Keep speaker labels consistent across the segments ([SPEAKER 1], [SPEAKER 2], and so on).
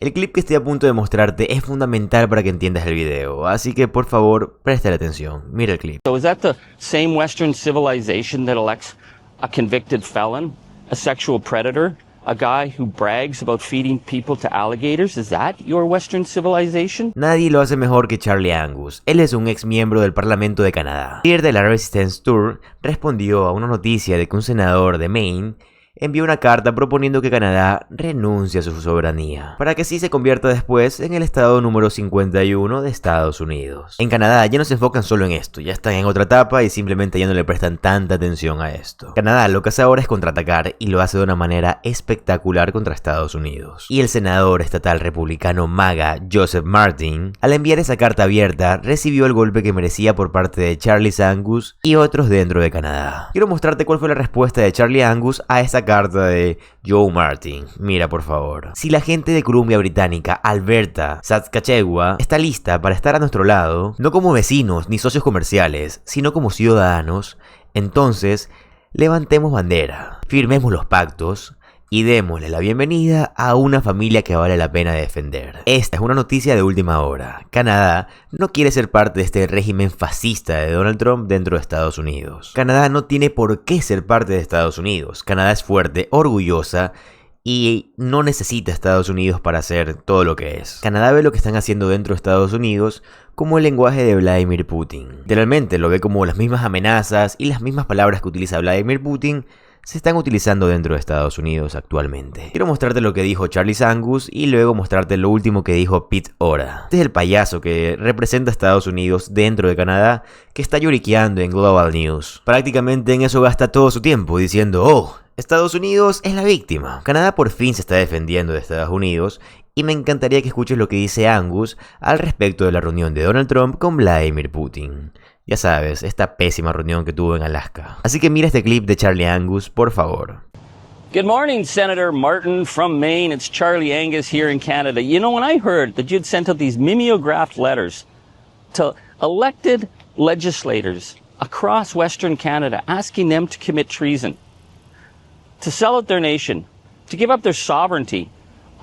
[SPEAKER 1] El clip que estoy a punto de mostrarte es fundamental para que entiendas el video, así que por favor, presta atención. Mira el clip.
[SPEAKER 2] So is that the same Western civilization that elects a convicted felon, a sexual predator, a guy who brags about feeding people to alligators? Is that your Western civilization?
[SPEAKER 1] Nadie lo hace mejor que Charlie Angus. Él es un ex miembro del Parlamento de Canadá. El líder de la Resistance Tour respondió a una noticia de que un senador de Maine envió una carta proponiendo que Canadá renuncie a su soberanía, para que así se convierta después en el estado número 51 de Estados Unidos. En Canadá ya no se enfocan solo en esto, ya están en otra etapa y simplemente ya no le prestan tanta atención a esto. Canadá lo que hace ahora es contraatacar y lo hace de una manera espectacular contra Estados Unidos. Y el senador estatal republicano MAGA, Joseph Martin, al enviar esa carta abierta, recibió el golpe que merecía por parte de Charlie Angus y otros dentro de Canadá. Quiero mostrarte cuál fue la respuesta de Charlie Angus a esa carta de Joe Martin. Mira por favor. Si la gente de Columbia Británica, Alberta, Saskatchewan está lista para estar a nuestro lado, no como vecinos ni socios comerciales, sino como ciudadanos, entonces levantemos bandera, firmemos los pactos y démosle la bienvenida a una familia que vale la pena defender. Esta es una noticia de última hora. Canadá no quiere ser parte de este régimen fascista de Donald Trump dentro de Estados Unidos. Canadá no tiene por qué ser parte de Estados Unidos. Canadá es fuerte, orgullosa y no necesita a Estados Unidos para hacer todo lo que es. Canadá ve lo que están haciendo dentro de Estados Unidos como el lenguaje de Vladimir Putin. Literalmente lo ve como las mismas amenazas y las mismas palabras que utiliza Vladimir Putin se están utilizando dentro de Estados Unidos actualmente. Quiero mostrarte lo que dijo Charlie Angus y luego mostrarte lo último que dijo Pete Ora. Este es el payaso que representa a Estados Unidos dentro de Canadá, que está lloriqueando en Global News. Prácticamente en eso gasta todo su tiempo diciendo, oh, Estados Unidos es la víctima. Canadá por fin se está defendiendo de Estados Unidos y me encantaría que escuches lo que dice Angus al respecto de la reunión de Donald Trump con Vladimir Putin. Ya sabes, esta pésima reunión que tuvo en Alaska. Así que mira este clip de Charlie Angus, por favor.
[SPEAKER 2] Good morning, Senator Martin from Maine. It's Charlie Angus here in Canada. You know, when I heard that you'd sent out these mimeographed letters to elected legislators across Western Canada asking them to commit treason, to sell out their nation, to give up their sovereignty,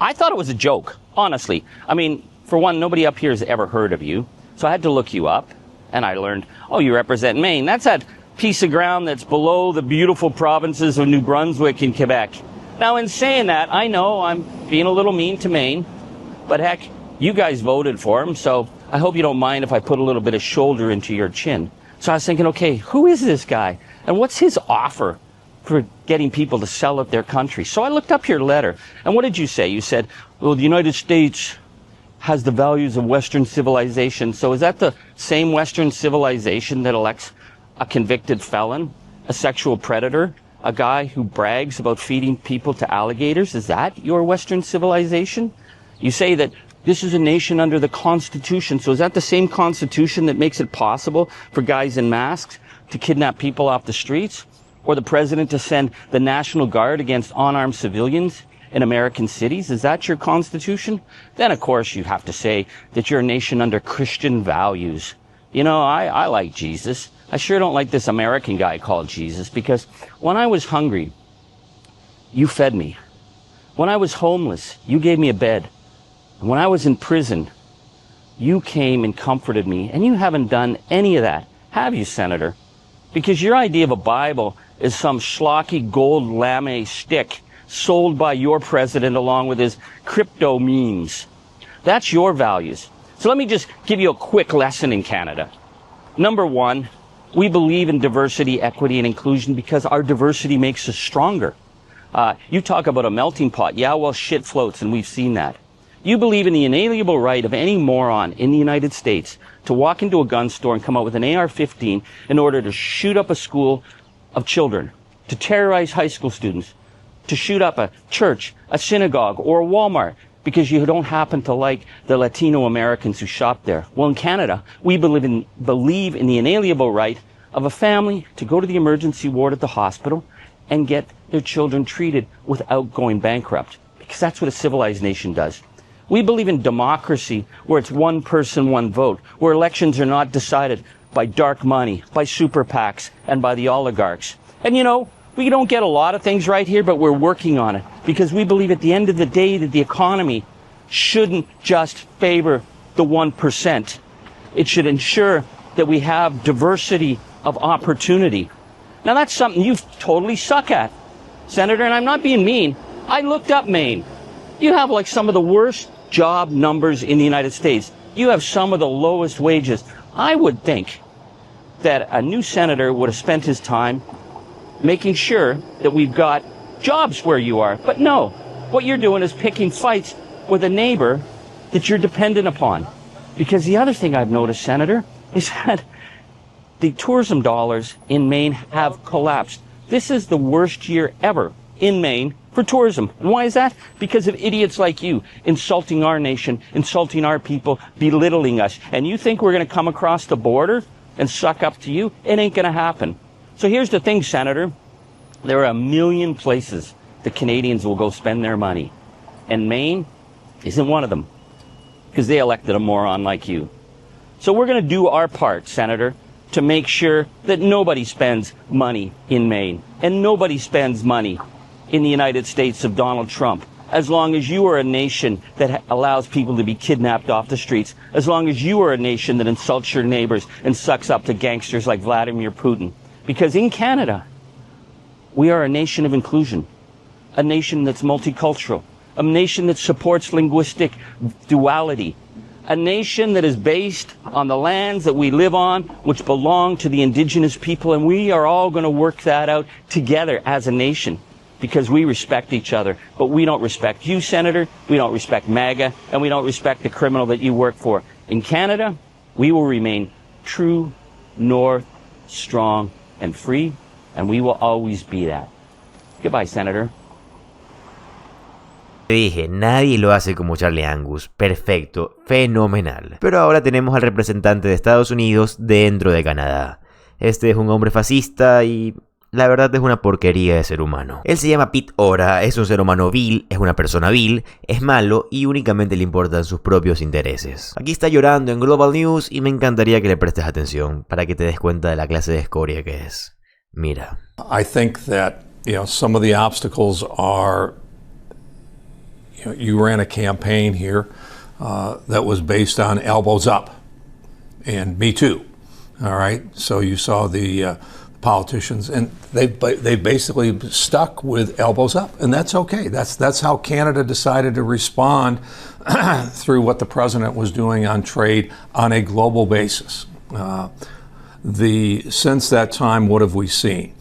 [SPEAKER 2] I thought it was a joke, honestly. I mean, for one, nobody up here has ever heard of you, so I had to look you up. And I learned, oh, you represent Maine. That's that piece of ground that's below the beautiful provinces of New Brunswick and Quebec. Now, in saying that, I know I'm being a little mean to Maine, but heck, you guys voted for him, so I hope you don't mind if I put a little bit of shoulder into your chin. So I was thinking, okay, who is this guy? And what's his offer for getting people to sell out their country? So I looked up your letter, and what did you say? You said, well, the United States has the values of Western civilization. So is that the same Western civilization that elects a convicted felon, a sexual predator, a guy who brags about feeding people to alligators? Is that your Western civilization? You say that this is a nation under the Constitution. So is that the same Constitution that makes it possible for guys in masks to kidnap people off the streets? Or the president to send the National Guard against unarmed civilians in American cities? Is that your Constitution? Then, of course, you have to say that you're a nation under Christian values. You know, I like Jesus. I sure don't like this American guy called Jesus, because when I was hungry, you fed me. When I was homeless, you gave me a bed. And when I was in prison, you came and comforted me. And you haven't done any of that, have you, Senator? Because your idea of a Bible is some schlocky gold lame stick sold by your president along with his crypto memes. That's your values. So let me just give you a quick lesson in Canada. Number one, we believe in diversity, equity, and inclusion because our diversity makes us stronger. You talk about a melting pot. Yeah, well, shit floats, and we've seen that. You believe in the inalienable right of any moron in the United States to walk into a gun store and come out with an AR-15 in order to shoot up a school of children, to terrorize high school students, to shoot up a church, a synagogue, or a Walmart because you don't happen to like the Latino Americans who shop there. Well, in Canada, we believe in the inalienable right of a family to go to the emergency ward at the hospital and get their children treated without going bankrupt, because that's what a civilized nation does. We believe in democracy, where it's one person, one vote, where elections are not decided by dark money, by super PACs, and by the oligarchs. And you know, we don't get a lot of things right here, but we're working on it, because we believe at the end of the day that the economy shouldn't just favor the 1%. It should ensure that we have diversity of opportunity. Now that's something you totally suck at, Senator, and I'm not being mean. I looked up Maine. You have like some of the worst job numbers in the United States. You have some of the lowest wages. I would think that a new senator would have spent his time making sure that we've got jobs where you are. But no, what you're doing is picking fights with a neighbor that you're dependent upon. Because the other thing I've noticed, Senator, is that the tourism dollars in Maine have collapsed. This is the worst year ever in Maine for tourism. And why is that? Because of idiots like you insulting our nation, insulting our people, belittling us. And you think we're going to come across the border and suck up to you? It ain't going to happen. So here's the thing, Senator. There are a million places the Canadians will go spend their money. And Maine isn't one of them, because they elected a moron like you. So we're going to do our part, Senator, to make sure that nobody spends money in Maine and nobody spends money in the United States of Donald Trump, as long as you are a nation that allows people to be kidnapped off the streets, as long as you are a nation that insults your neighbors and sucks up to gangsters like Vladimir Putin. Because in Canada, we are a nation of inclusion, a nation that's multicultural, a nation that supports linguistic duality, a nation that is based on the lands that we live on, which belong to the indigenous people, and we are all going to work that out together as a nation, because we respect each other. But we don't respect you, Senator, we don't respect MAGA, and we don't respect the criminal that you work for. In Canada, we will remain true, north, strong, and free, and we will always be that. Goodbye, Senator.
[SPEAKER 1] Te dije, nadie lo hace como Charlie Angus. Perfecto, fenomenal. Pero ahora tenemos al representante de Estados Unidos dentro de Canadá. Este es un hombre fascista y la verdad es una porquería de ser humano. Él se llama Pete Ora, es un ser humano vil, es una persona vil, es malo y únicamente le importan sus propios intereses. Aquí está llorando en Global News y me encantaría que le prestes atención para que te des cuenta de la clase de escoria que es. Mira.
[SPEAKER 3] I think that, some of the obstacles are, you ran a campaign here that was based on elbows up, and me too. All right, so you saw the politicians, and they basically stuck with elbows up, and that's okay. That's how Canada decided to respond through what the president was doing on trade on a global basis. Since that time, what have we seen?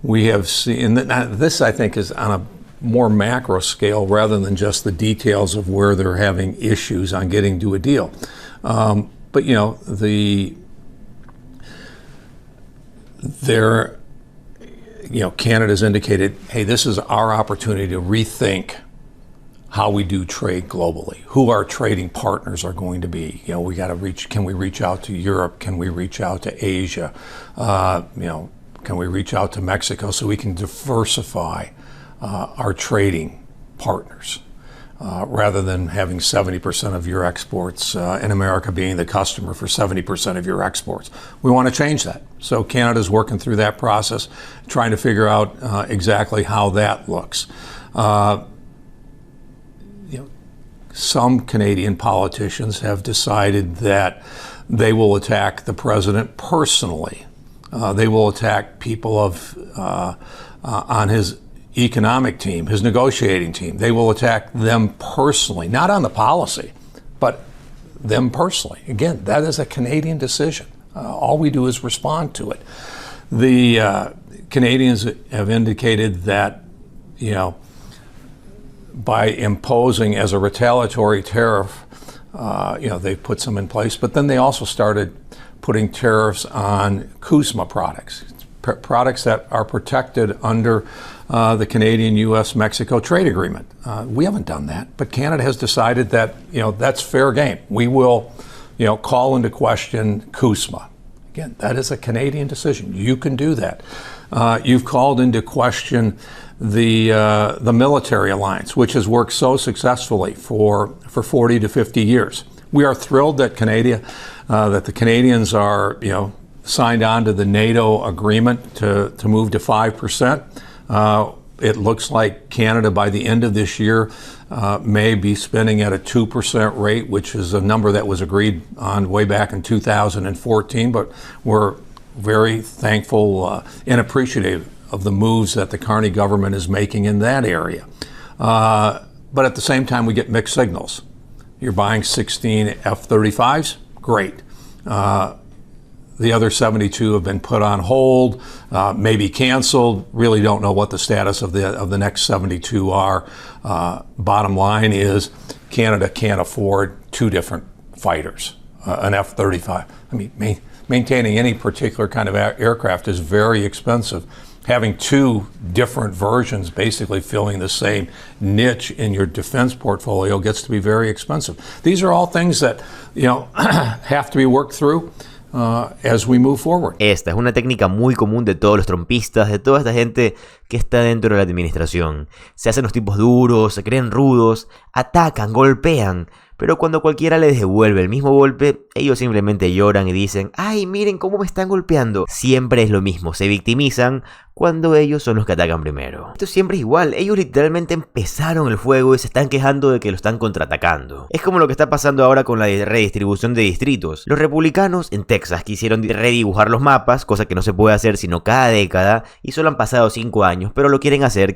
[SPEAKER 3] We have seen, and this I think is on a more macro scale rather than just the details of where they're having issues on getting to a deal. But Canada's indicated, hey, this is our opportunity to rethink how we do trade globally, who our trading partners are going to be. We got to can we reach out to Europe? Can we reach out to Asia? Can we reach out to Mexico so we can diversify our trading partners rather than having 70% of your exports in America being the customer for 70% of your exports. We want to change that. So Canada's working through that process, trying to figure out exactly how that looks. Some Canadian politicians have decided that they will attack the president personally. They will attack people on his economic team, his negotiating team. They will attack them personally, not on the policy, but them personally. Again, that is a Canadian decision. All we do is respond to it. The Canadians have indicated that, by imposing as a retaliatory tariff, they've put some in place, but then they also started putting tariffs on CUSMA products, products that are protected under the Canadian-U.S.-Mexico trade agreement. We haven't done that, but Canada has decided that, that's fair game. We will, call into question CUSMA. Again, that is a Canadian decision. You can do that. You've called into question the military alliance, which has worked so successfully for 40 to 50 years. We are thrilled that that the Canadians are, signed on to the NATO agreement to move to 5%. It looks like Canada, by the end of this year, may be spending at a 2% rate, which is a number that was agreed on way back in 2014. But we're very thankful and appreciative of the moves that the Carney government is making in that area. But at the same time, we get mixed signals. You're buying 16 F-35s? Great. The other 72 have been put on hold, maybe canceled. Really don't know what the status of the next 72 are. Bottom line is Canada can't afford two different fighters, an F-35. I mean, maintaining any particular kind of aircraft is very expensive. Having two different versions basically filling the same niche in your defense portfolio gets to be very expensive. These are all things that, have to be worked through. As we move forward.
[SPEAKER 1] Esta es una técnica muy común de todos los trumpistas, de toda esta gente que está dentro de la administración. Se hacen los tipos duros, se creen rudos, atacan, golpean, pero cuando cualquiera les devuelve el mismo golpe, ellos simplemente lloran y dicen, ¡ay, miren cómo me están golpeando! Siempre es lo mismo, se victimizan cuando ellos son los que atacan primero. Esto siempre es igual, ellos literalmente empezaron el fuego y se están quejando de que lo están contraatacando. Es como lo que está pasando ahora con la redistribución de distritos. Los republicanos en Texas quisieron redibujar los mapas, cosa que no se puede hacer sino cada década, y solo han pasado 5 años, pero lo quieren hacer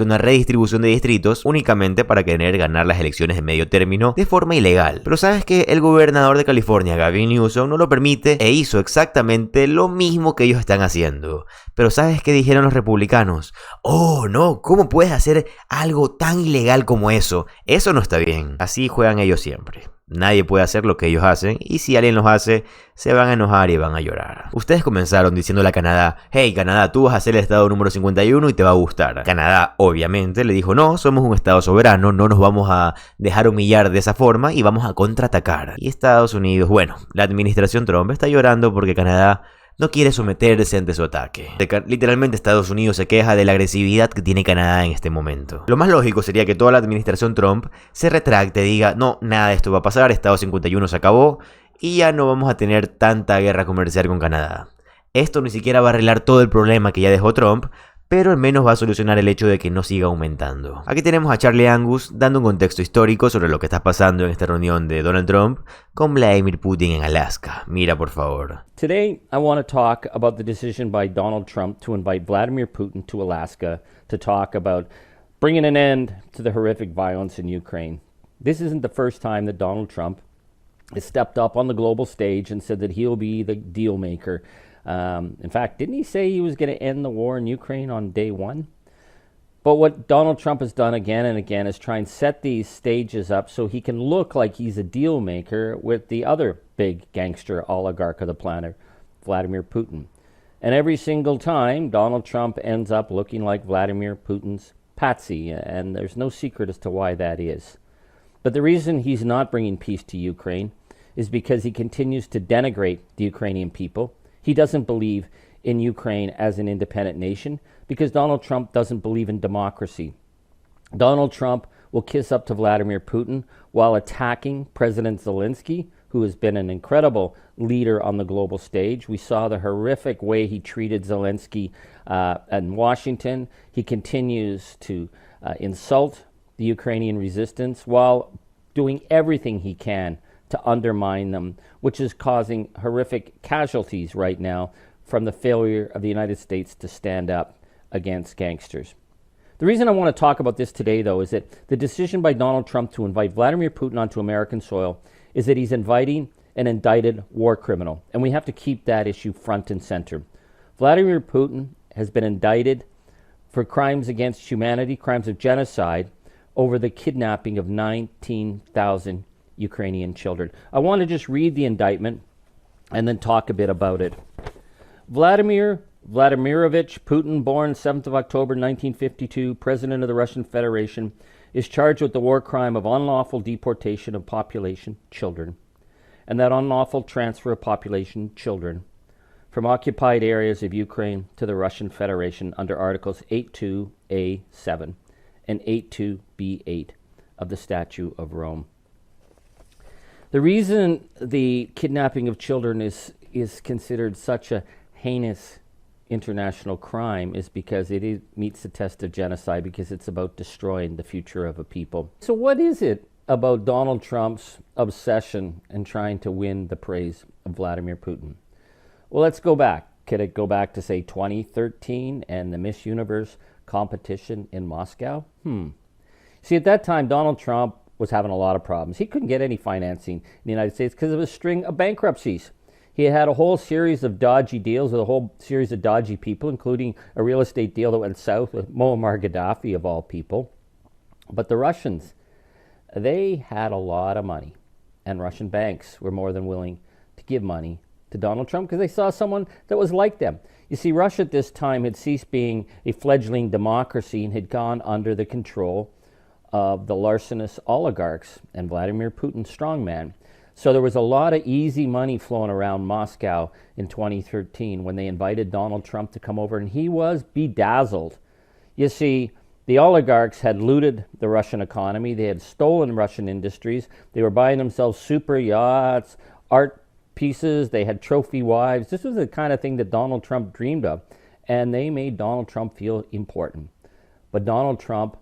[SPEAKER 1] una redistribución de distritos únicamente para querer ganar las elecciones de medio término de forma ilegal. Pero sabes que el gobernador de California, Gavin Newsom, no lo permite e hizo exactamente lo mismo que ellos están haciendo. Pero ¿sabes qué dijeron los republicanos? Oh, no, ¿cómo puedes hacer algo tan ilegal como eso? Eso no está bien. Así juegan ellos siempre. Nadie puede hacer lo que ellos hacen, y si alguien los hace, se van a enojar y van a llorar. Ustedes comenzaron diciéndole a Canadá, hey Canadá, tú vas a ser el estado número 51 y te va a gustar. Canadá, obviamente, le dijo, no, somos un estado soberano, no nos vamos a dejar humillar de esa forma y vamos a contraatacar. Y Estados Unidos, bueno, la administración Trump está llorando porque Canadá no quiere someterse ante su ataque. Literalmente Estados Unidos se queja de la agresividad que tiene Canadá en este momento. Lo más lógico sería que toda la administración Trump se retracte y diga, no, nada de esto va a pasar, Estado 51 se acabó y ya no vamos a tener tanta guerra comercial con Canadá. Esto ni siquiera va a arreglar todo el problema que ya dejó Trump, pero al menos va a solucionar el hecho de que no siga aumentando. Aquí tenemos a Charlie Angus dando un contexto histórico sobre lo que está pasando en esta reunión de Donald Trump con Vladimir Putin en Alaska. Mira, por favor.
[SPEAKER 2] Today, I want to talk about the decision by Donald Trump to invite Vladimir Putin to Alaska to talk about bringing an end to the horrific violence in Ukraine. This isn't the first time that Donald Trump has stepped up on the global stage and said that he'll be the deal maker. In fact, didn't he say he was going to end the war in Ukraine on day one? But what Donald Trump has done again and again is try and set these stages up so he can look like he's a deal maker with the other big gangster oligarch of the planet, Vladimir Putin. And every single time, Donald Trump ends up looking like Vladimir Putin's patsy, and there's no secret as to why that is. But the reason he's not bringing peace to Ukraine is because he continues to denigrate the Ukrainian people. He doesn't believe in Ukraine as an independent nation because Donald Trump doesn't believe in democracy. Donald Trump will kiss up to Vladimir Putin while attacking President Zelensky, who has been an incredible leader on the global stage. We saw the horrific way he treated Zelensky in Washington. He continues to insult the Ukrainian resistance while doing everything he can to undermine them, which is causing horrific casualties right now from the failure of the United States to stand up against gangsters. The reason I want to talk about this today, though, is that the decision by Donald Trump to invite Vladimir Putin onto American soil is that he's inviting an indicted war criminal, and we have to keep that issue front and center. Vladimir Putin has been indicted for crimes against humanity, crimes of genocide, over the kidnapping of 19,000 Ukrainian children. I want to just read the indictment and then talk a bit about it. Vladimir Vladimirovich Putin, born 7th of October 1952, President of the Russian Federation, is charged with the war crime of unlawful deportation of population children and that unlawful transfer of population children from occupied areas of Ukraine to the Russian Federation under Articles 82A7 and 82B8 of the Statute of Rome. The reason the kidnapping of children is considered such a heinous international crime is because it meets the test of genocide, because it's about destroying the future of a people. So what is it about Donald Trump's obsession and trying to win the praise of Vladimir Putin? Well, let's go back. Could it go back to, say, 2013 and the Miss Universe competition in Moscow? See, at that time, Donald Trump was having a lot of problems. He couldn't get any financing in the United States because of a string of bankruptcies. He had a whole series of dodgy deals with a whole series of dodgy people, including a real estate deal that went south with Muammar Gaddafi, of all people. But the Russians, they had a lot of money, and Russian banks were more than willing to give money to Donald Trump because they saw someone that was like them. You see, Russia at this time had ceased being a fledgling democracy and had gone under the control of the larcenous oligarchs and Vladimir Putin's strongman. So there was a lot of easy money flowing around Moscow in 2013 when they invited Donald Trump to come over, and he was bedazzled. You see, the oligarchs had looted the Russian economy. They had stolen Russian industries. They were buying themselves super yachts, art pieces. They had trophy wives. This was the kind of thing that Donald Trump dreamed of, and they made Donald Trump feel important. But Donald Trump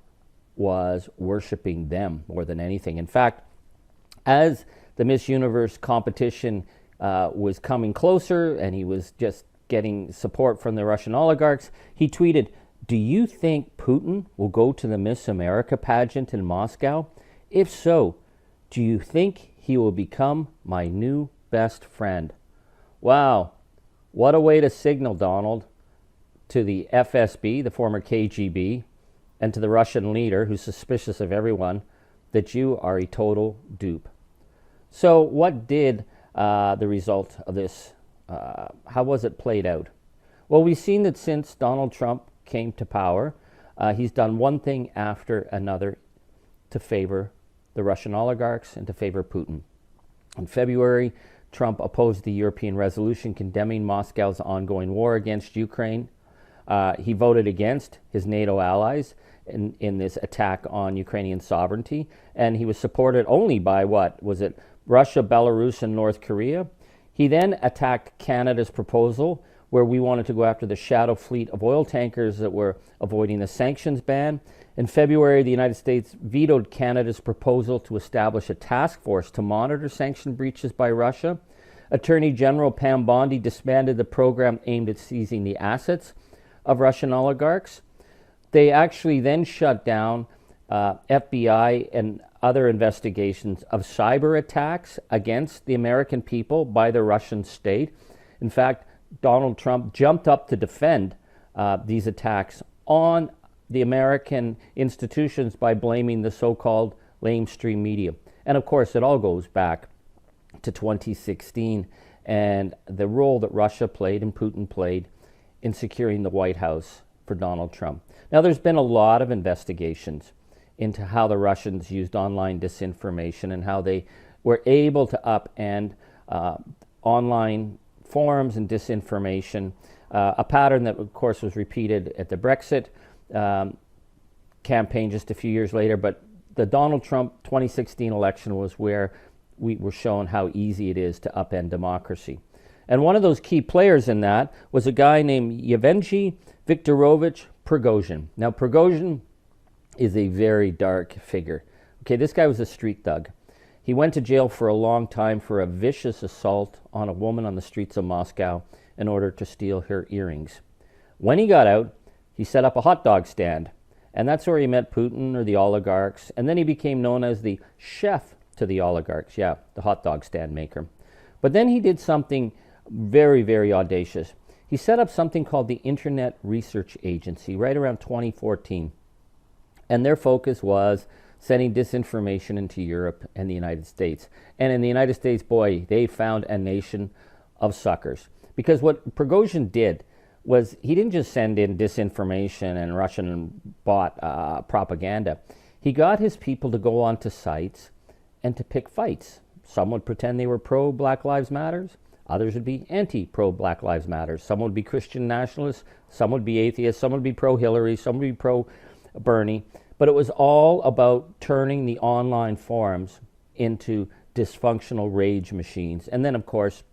[SPEAKER 2] was worshiping them more than anything. In fact, as the Miss Universe competition was coming closer and he was just getting support from the Russian oligarchs, he tweeted, "Do you think Putin will go to the Miss America pageant in Moscow? If so, do you think he will become my new best friend?" Wow, what a way to signal, Donald, to the FSB, the former KGB, and to the Russian leader, who's suspicious of everyone, that you are a total dupe. So what did the result of this, how was it played out? Well, we've seen that since Donald Trump came to power, he's done one thing after another to favor the Russian oligarchs and to favor Putin. In February, Trump opposed the European resolution condemning Moscow's ongoing war against Ukraine. He voted against his NATO allies in this attack on Ukrainian sovereignty, and he was supported only by, what was it, Russia, Belarus, and North Korea. He then attacked Canada's proposal, where we wanted to go after the shadow fleet of oil tankers that were avoiding the sanctions ban. In February, the United States vetoed Canada's proposal to establish a task force to monitor sanction breaches by Russia. Attorney General Pam Bondi disbanded the program aimed at seizing the assets of Russian oligarchs. They actually then shut down FBI and other investigations of cyber attacks against the American people by the Russian state. In fact, Donald Trump jumped up to defend these attacks on the American institutions by blaming the so-called lamestream media. And of course, it all goes back to 2016 and the role that Russia played and Putin played in securing the White House for Donald Trump. Now, there's been a lot of investigations into how the Russians used online disinformation and how they were able to upend online forums and disinformation, a pattern that, of course, was repeated at the Brexit campaign just a few years later. But the Donald Trump 2016 election was where we were shown how easy it is to upend democracy. And one of those key players in that was a guy named Yevgeny Viktorovich Prigozhin. Now, Prigozhin is a very dark figure. Okay, this guy was a street thug. He went to jail for a long time for a vicious assault on a woman on the streets of Moscow in order to steal her earrings. When he got out, he set up a hot dog stand, and that's where he met Putin or the oligarchs, and then he became known as the chef to the oligarchs, yeah, the hot dog stand maker. But then he did something very, very audacious. He set up something called the Internet Research Agency right around 2014. And their focus was sending disinformation into Europe and the United States. And in the United States, boy, they found a nation of suckers. Because what Prigozhin did was he didn't just send in disinformation and Russian bought propaganda. He got his people to go onto sites and to pick fights. Some would pretend they were pro-Black Lives Matter. Others would be anti-pro-Black Lives Matter. Some would be Christian nationalists. Some would be atheists. Some would be pro-Hillary. Some would be pro-Bernie. But it was all about turning the online forums into dysfunctional rage machines. And then, of course,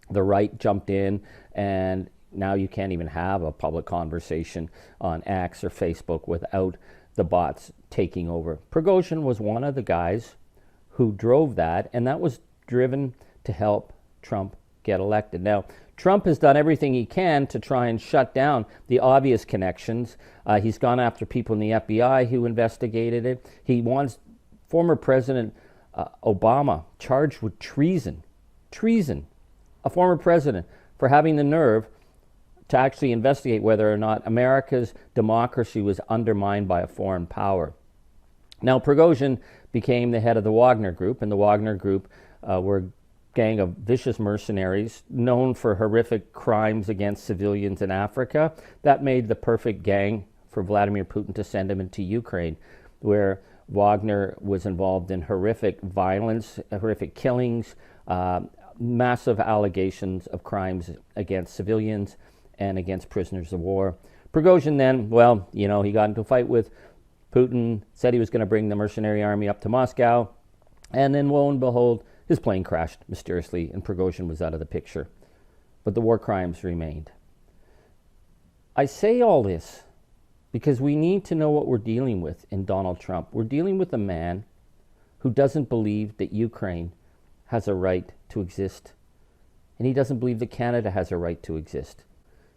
[SPEAKER 2] the right jumped in and now you can't even have a public conversation on X or Facebook without the bots taking over. Prigozhin was one of the guys who drove that, and that was driven to help Trump get elected. Now, Trump has done everything he can to try and shut down the obvious connections. He's gone after people in the FBI who investigated it. He wants former President Obama charged with treason. Treason. A former president for having the nerve to actually investigate whether or not America's democracy was undermined by a foreign power. Now, Prigozhin became the head of the Wagner Group, and the Wagner Group were a gang of vicious mercenaries known for horrific crimes against civilians in Africa. That made the perfect gang for Vladimir Putin to send him into Ukraine, where Wagner was involved in horrific violence, horrific killings, massive allegations of crimes against civilians and against prisoners of war. Prigozhin then, well, you know, he got into a fight with Putin, said he was going to bring the mercenary army up to Moscow, and then lo and behold, his plane crashed mysteriously and Prigozhin was out of the picture. But the war crimes remained. I say all this because we need to know what we're dealing with in Donald Trump. We're dealing with a man who doesn't believe that Ukraine has a right to exist, and he doesn't believe that Canada has a right to exist.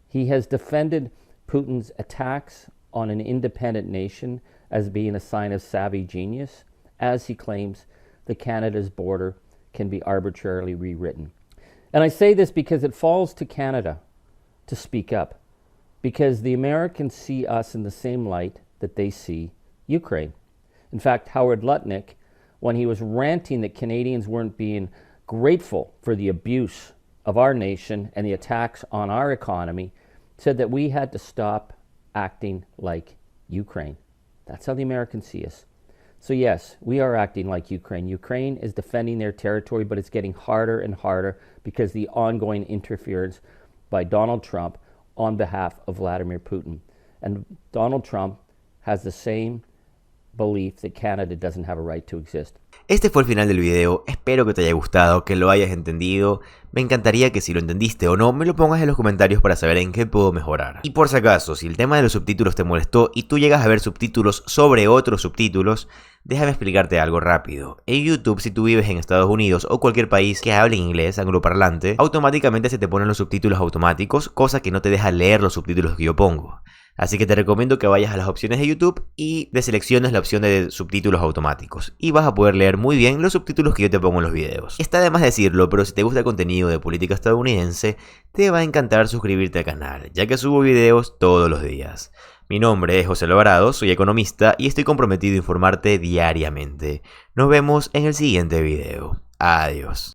[SPEAKER 2] He has defended Putin's attacks on an independent nation as being a sign of savvy genius, as he claims that Canada's border can be arbitrarily rewritten. And I say this because it falls to Canada to speak up, because the Americans see us in the same light that they see Ukraine. In fact, Howard Lutnick, when he was ranting that Canadians weren't being grateful for the abuse of our nation and the attacks on our economy, said that we had to stop acting like Ukraine. That's how the Americans see us. So yes, we are acting like Ukraine. Ukraine is defending their territory, but it's getting harder and harder because the ongoing interference by Donald Trump on behalf of Vladimir Putin. And Donald Trump has the same belief that Canada doesn't have a right to exist.
[SPEAKER 1] Este fue el final del video, espero que te haya gustado, que lo hayas entendido. Me encantaría que si lo entendiste o no, me lo pongas en los comentarios para saber en qué puedo mejorar. Y por si acaso, si el tema de los subtítulos te molestó y tú llegas a ver subtítulos sobre otros subtítulos, déjame explicarte algo rápido. En YouTube, si tú vives en Estados Unidos o cualquier país que hable inglés angloparlante, automáticamente se te ponen los subtítulos automáticos, cosa que no te deja leer los subtítulos que yo pongo. Así que te recomiendo que vayas a las opciones de YouTube y deselecciones la opción de subtítulos automáticos. Y vas a poder leer muy bien los subtítulos que yo te pongo en los videos. Está de más decirlo, pero si te gusta el contenido de política estadounidense, te va a encantar suscribirte al canal, ya que subo videos todos los días. Mi nombre es José Alvarado, soy economista y estoy comprometido a informarte diariamente. Nos vemos en el siguiente video. Adiós.